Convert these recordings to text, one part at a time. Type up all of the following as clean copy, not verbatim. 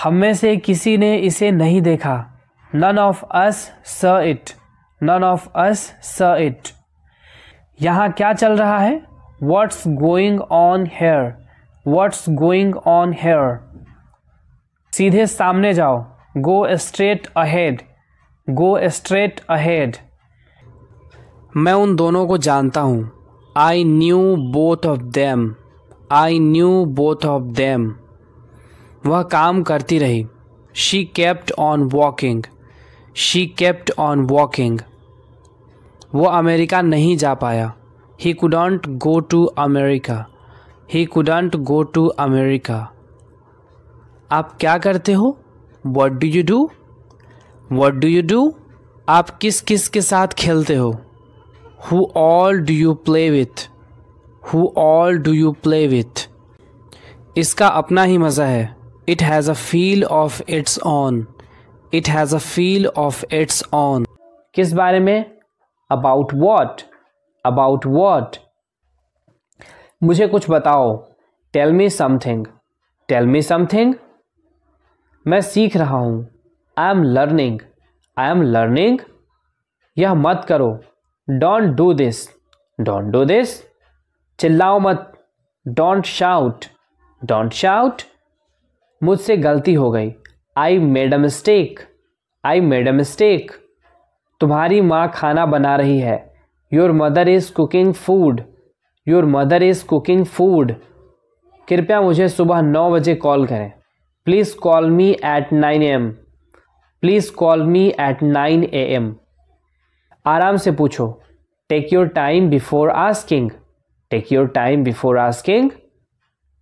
हम में से किसी ने इसे नहीं देखा। None of us saw it. None of us saw it. यहाँ क्या चल रहा है? What's going on here? What's going on here? सीधे सामने जाओ। Go straight ahead. Go straight ahead. मैं उन दोनों को जानता हूँ। I knew both of them. I knew both of them. वह काम करती रही। She kept on walking. She kept on walking. वो अमेरिका नहीं जा पाया। He couldn't go to America. He couldn't go to America. आप क्या करते हो? What do you do? What do you do? आप किस किस के साथ खेलते हो? Who all do you play with? Who all do you play with? इसका अपना ही मज़ा है। It has a feel of its own. It has a feel of its own. किस बारे में? About what? About what? मुझे कुछ बताओ। Tell me something. Tell me something. मैं सीख रहा हूँ। I am learning. I am learning. यह मत करो। Don't do this. Don't do this. चिल्लाओ मत। Don't shout. Don't shout. मुझसे गलती हो गई। I made a mistake. I made a mistake. तुम्हारी माँ खाना बना रही है। Your mother is cooking food. Your mother is cooking food. कृपया मुझे सुबह 9 बजे कॉल करें। Please call me at 9 a.m. Please call me at 9 a.m. आराम से पूछो। Take your time before asking. Take your time before asking.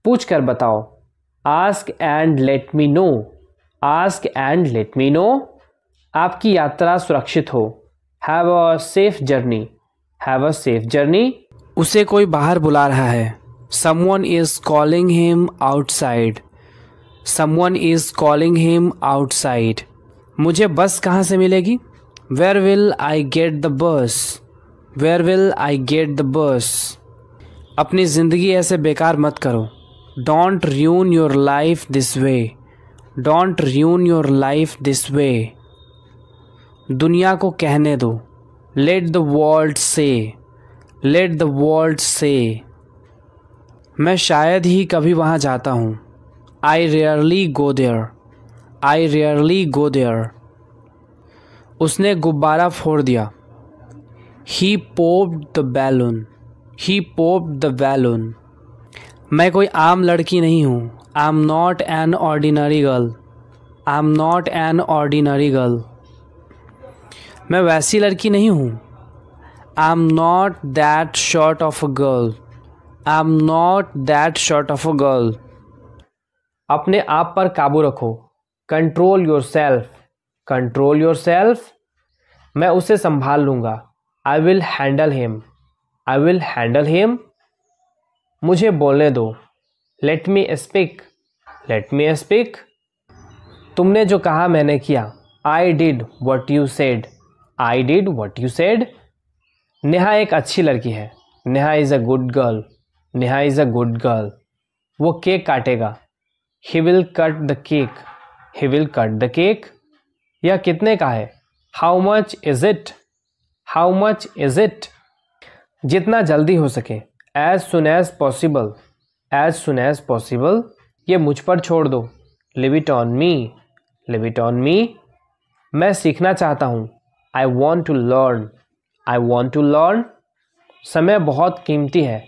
पूछ कर बताओ। Ask and let me know. Ask and let me know. आपकी यात्रा सुरक्षित हो। Have a safe journey. Have a safe journey. उसे कोई बाहर बुला रहा है। Someone is calling him outside. Someone is calling him outside. मुझे बस कहाँ से मिलेगी? Where will I get the bus? Where will I get the bus? अपनी ज़िंदगी ऐसे बेकार मत करो। Don't ruin your life this way. Don't ruin your life this way. दुनिया को कहने दो। Let the world say. Let the world say. मैं शायद ही कभी वहाँ जाता हूँ। I rarely go there. I rarely go there. उसने गुब्बारा फोड़ दिया। He popped the balloon. He popped the balloon. मैं कोई आम लड़की नहीं हूँ। I'm not an ordinary girl. I'm not an ordinary girl. मैं वैसी लड़की नहीं हूँ। I'm not that sort of a girl. I'm not that sort of a girl. अपने आप पर काबू रखो। Control yourself. Control yourself. मैं उसे संभाल लूँगा। I will handle him. I will handle him. मुझे बोलने दो। Let me speak. Let me speak. तुमने जो कहा मैंने किया। I did what you said. I did what you said. Neha एक अच्छी लड़की है। Neha is a good girl. Neha is a good girl. वो केक काटेगा। He will cut the cake. He will cut the cake. यह कितने का है? How much is it? How much is it? जितना जल्दी हो सके। As soon as possible. As soon as possible. ये मुझ पर छोड़ दो। Leave it on me. Leave it on me. मैं सीखना चाहता हूँ। I want to learn. I want to learn. समय बहुत कीमती है।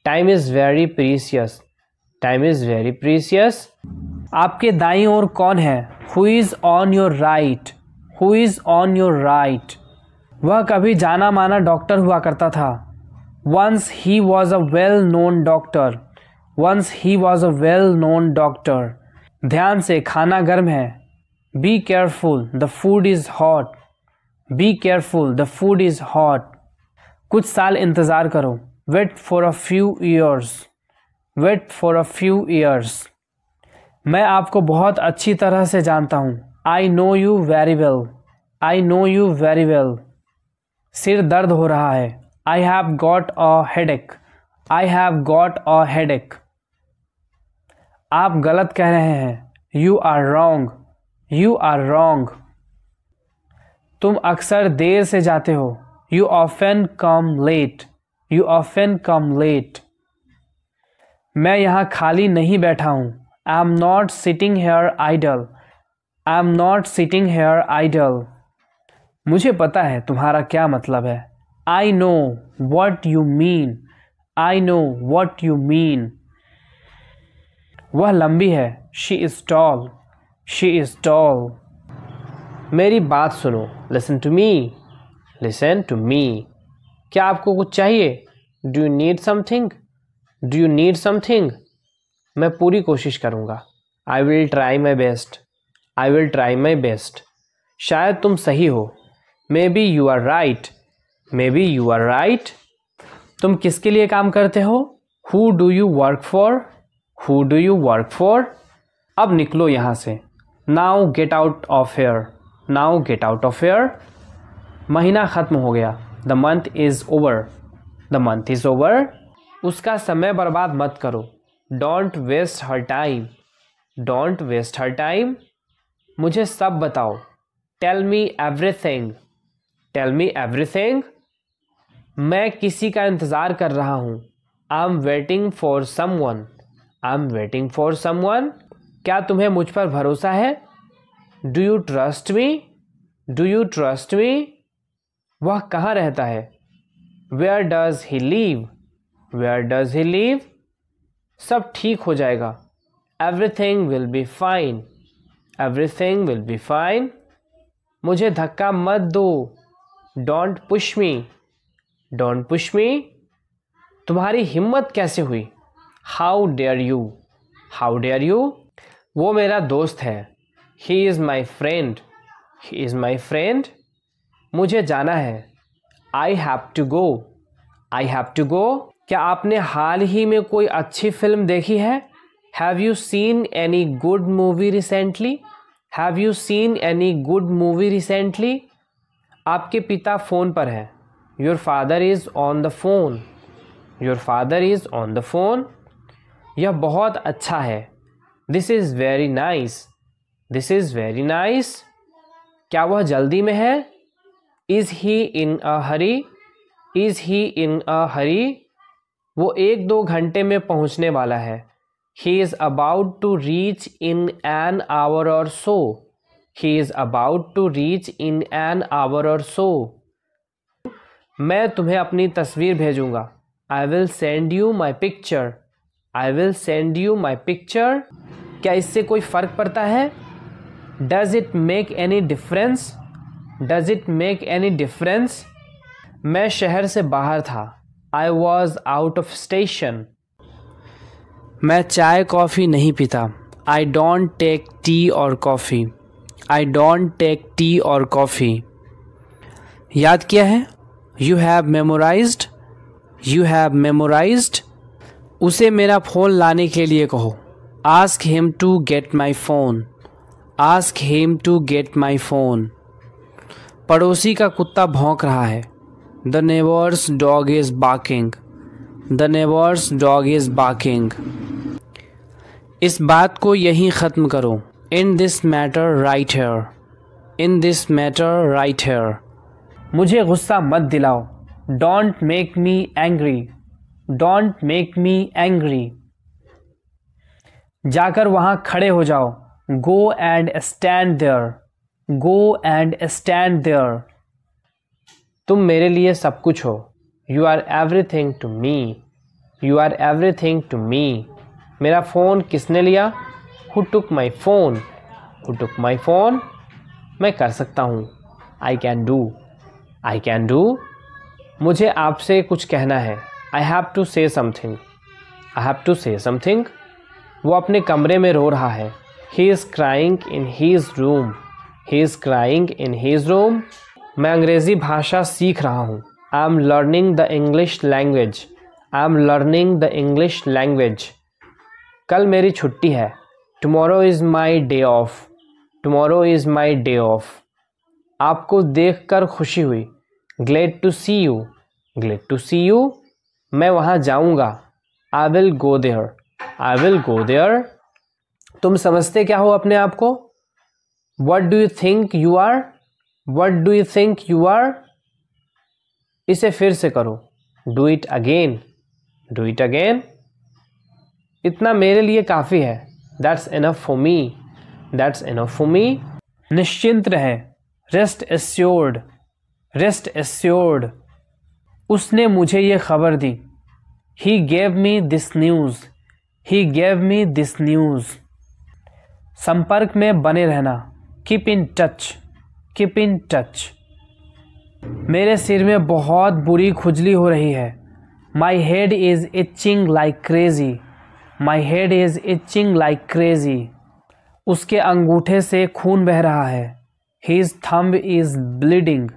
Time is very precious. Time is very precious. आपके दाईं ओर कौन है? Who is on your right? Who is on your right? वह कभी जाना माना डॉक्टर हुआ करता था। Once he was a well-known doctor. Once he was a well-known doctor. ध्यान से, खाना गर्म है। Be careful, the food is hot. Be careful, the food is hot. कुछ साल इंतज़ार करो। Wait for a few years. Wait for a few years. मैं आपको बहुत अच्छी तरह से जानता हूँ। I know you very well. I know you very well. सिर दर्द हो रहा है। I have got a headache. I have got a headache. आप गलत कह रहे हैं। You are wrong, you are wrong. तुम अक्सर देर से जाते हो, you often come late, you often come late. मैं यहाँ खाली नहीं बैठा हूँ, I am not sitting here idle, I am not sitting here idle. मुझे पता है तुम्हारा क्या मतलब है, I know what you mean, I know what you mean. वह लंबी है, she is tall, she is tall. मेरी बात सुनो, listen to me, listen to me. क्या आपको कुछ चाहिए, do you need something, do you need something. मैं पूरी कोशिश करूँगा, I will try my best, I will try my best. शायद तुम सही हो, maybe you are right, maybe you are right. तुम किसके लिए काम करते हो, who do you work for, who do you work for. अब निकलो यहाँ से, now get out of here, now get out of here. महीना ख़त्म हो गया, the month is over, the month is over. उसका समय बर्बाद मत करो, don't waste her time, don't waste her time. मुझे सब बताओ, tell me everything, tell me everything. मैं किसी का इंतज़ार कर रहा हूँ, I am waiting for someone, I am waiting for someone. क्या तुम्हें मुझ पर भरोसा है, do you trust me, do you trust me. वह कहाँ रहता है, where does he live, where does he live. सब ठीक हो जाएगा, everything will be fine, everything will be fine. मुझे धक्का मत दो, don't push me, don't push me. तुम्हारी हिम्मत कैसे हुई, how dare you, how dare you. वो मेरा दोस्त है, he is my friend, he is my friend. मुझे जाना है, I have to go, I have to go. क्या आपने हाल ही में कोई अच्छी फिल्म देखी है, have you seen any good movie recently, have you seen any good movie recently. आपके पिता फ़ोन पर हैं, your father is on the phone, your father is on the phone. यह बहुत अच्छा है, this is very nice, this is very nice. क्या वह जल्दी में है, is he in a Hari, is ही इन अ हरी। वो 1-2 घंटे में पहुंचने वाला है, he is about to reach in an hour or so, he is about to reach in an hour or so. मैं तुम्हें अपनी तस्वीर भेजूंगा, I will send you my picture, I will send you my picture. क्या इससे कोई फ़र्क पड़ता है, does it make any difference, does it make any difference. मैं शहर से बाहर था, I was out of station. मैं चाय कॉफ़ी नहीं पीता, आई डोंट टेक टी और coffee, I don't take tea और कॉफ़ी। याद किया है, you have memorised, you have memorised. उसे मेरा फ़ोन लाने के लिए कहो, ask him to get my phone, ask him to get my phone. पड़ोसी का कुत्ता भौंक रहा है, the neighbours dog is barking, the neighbours dog is barking. इस बात को यहीं ख़त्म करो, end this matter right here, in this matter right here. मुझे गुस्सा मत दिलाओ, don't make me angry, don't make me angry. जाकर वहाँ खड़े हो जाओ, go and stand there, go and stand there. तुम मेरे लिए सब कुछ हो, you are everything to me, you are everything to me. मेरा फ़ोन किसने लिया, who took my phone, who took my phone. मैं कर सकता हूँ, I can do, I can do. मुझे आपसे कुछ कहना है, I have to say something, I have to say something. वो अपने कमरे में रो रहा है, he is crying in his room, he is crying in his room. मैं अंग्रेज़ी भाषा सीख रहा हूँ, I am learning the English language, I am learning the English language. कल मेरी छुट्टी है, tomorrow is my day off, tomorrow is my day off. आपको देखकर खुशी हुई, glad to see you, glad to see you. मैं वहाँ जाऊँगा, I will go there, I will go there. तुम समझते क्या हो अपने आप को? What do you think you are? What do you think you are? इसे फिर से करो. Do it again. Do it again. इतना मेरे लिए काफ़ी है. That's enough for me. That's enough for me. निश्चिंत रहे. Rest assured. Rest assured. उसने मुझे ये खबर दी. He gave me this news. He gave me this news. संपर्क में बने रहना. Keep in touch. Keep in touch. मेरे सिर में बहुत बुरी खुजली हो रही है. My head is itching like crazy. My head is itching like crazy. उसके अंगूठे से खून बह रहा है. His thumb is bleeding.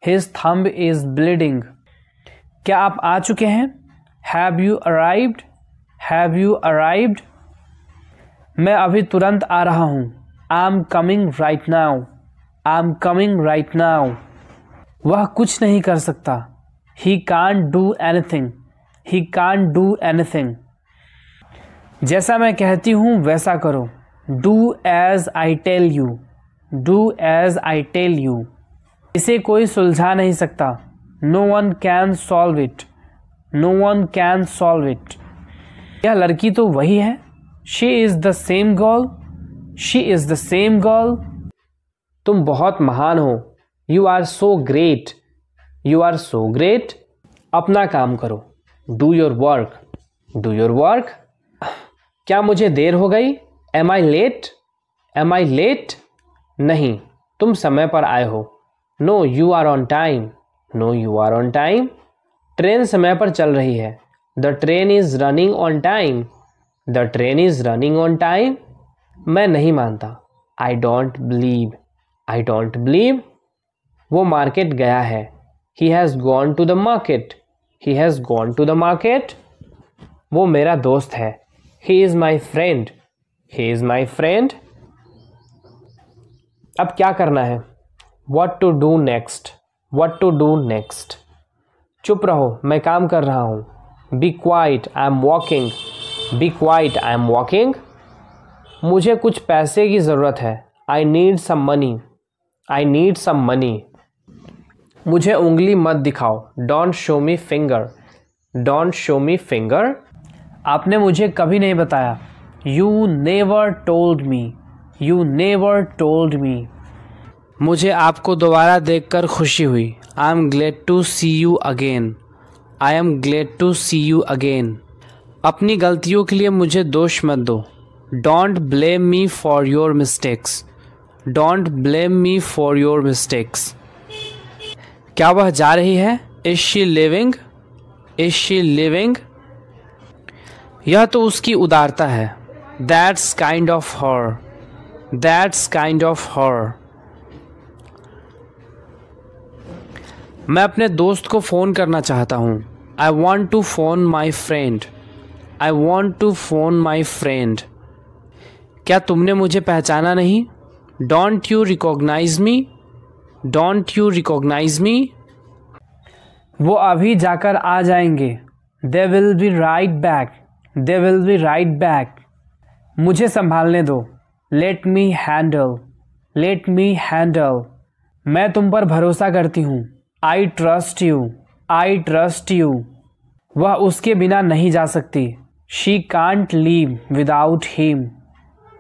His thumb is bleeding. क्या आप आ चुके हैं? Have you arrived? Have you arrived? मैं अभी तुरंत आ रहा हूँ. I'm coming right now. I'm coming right now. वह कुछ नहीं कर सकता. He can't do anything. He can't do anything. जैसा मैं कहती हूँ वैसा करो. Do as I tell you. Do as I tell you. इसे कोई सुलझा नहीं सकता. No one can solve it. No one can solve it. यह लड़की तो वही है. She is the same girl. She is the same girl. तुम बहुत महान हो. You are so great. You are so great. अपना काम करो. Do your work. Do your work. क्या मुझे देर हो गई? Am I late? Am I late? नहीं, तुम समय पर आए हो. No, you are on time. No, you are on time. Train समय पर चल रही है. The train is running on time. The train is running on time. मैं नहीं मानता. I don't believe. I don't believe. वो मार्केट गया है. He has gone to the market. He has gone to the market. वो मेरा दोस्त है. He is my friend. He is my friend. अब क्या करना है? What to do next? What to do next? चुप रहो, मैं काम कर रहा हूँ. Be quiet, I am walking. Be quiet, I am walking. मुझे कुछ पैसे की ज़रूरत है. I need some money. I need some money. मुझे उंगली मत दिखाओ. Don't show me finger. Don't show me finger. आपने मुझे कभी नहीं बताया. You never told me. You never told me. मुझे आपको दोबारा देखकर खुशी हुई. I am glad to see you again. I am glad to see you again. अपनी गलतियों के लिए मुझे दोष मत दो. Don't blame me for your mistakes. Don't blame me for your mistakes. क्या वह जा रही है? Is she leaving? Is she leaving? यह तो उसकी उदारता है. That's kind of her. That's kind of her. मैं अपने दोस्त को फ़ोन करना चाहता हूँ. I want to phone my friend. I want to phone my friend. क्या तुमने मुझे पहचाना नहीं? Don't you recognize me? Don't you recognize me? वो अभी जाकर आ जाएंगे. They will be right back. They will be right back. मुझे संभालने दो. Let me handle. Let me handle. मैं तुम पर भरोसा करती हूँ. I trust you. I trust you. वह उसके बिना नहीं जा सकती. She can't leave without him.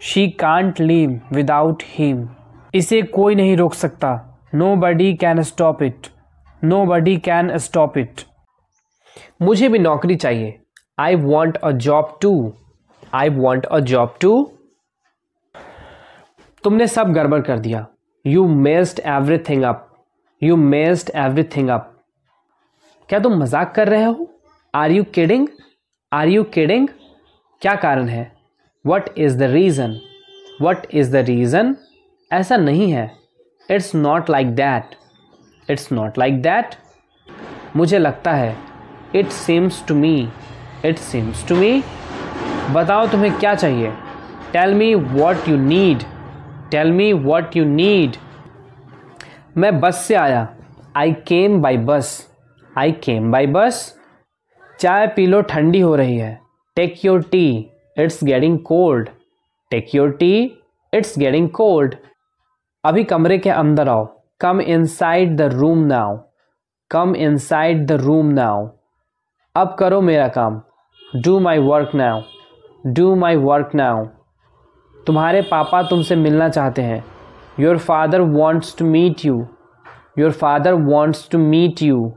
She can't leave without him. इसे कोई नहीं रोक सकता. Nobody can stop it. Nobody can stop it. मुझे भी नौकरी चाहिए. I want a job too. I want a job too. तुमने सब गड़बड़ कर दिया. You messed everything up. You messed everything up. क्या तुम मजाक कर रहे हो? Are you kidding? Are you kidding? क्या कारण है? What is the reason? What is the reason? ऐसा नहीं है. It's not like that. It's not like that. मुझे लगता है. It seems to me. It seems to me. बताओ तुम्हें क्या चाहिए? Tell me what you need. Tell me what you need. मैं बस से आया. I came by bus. I came by bus. चाय पी लो, ठंडी हो रही है. Take your tea. It's getting cold. Take your tea, it's getting cold. अभी कमरे के अंदर आओ, come inside the room now, come inside the room now. अब करो मेरा काम, do my work now, do my work now. तुम्हारे पापा तुमसे मिलना चाहते हैं, your father wants to meet you, your father wants to meet you.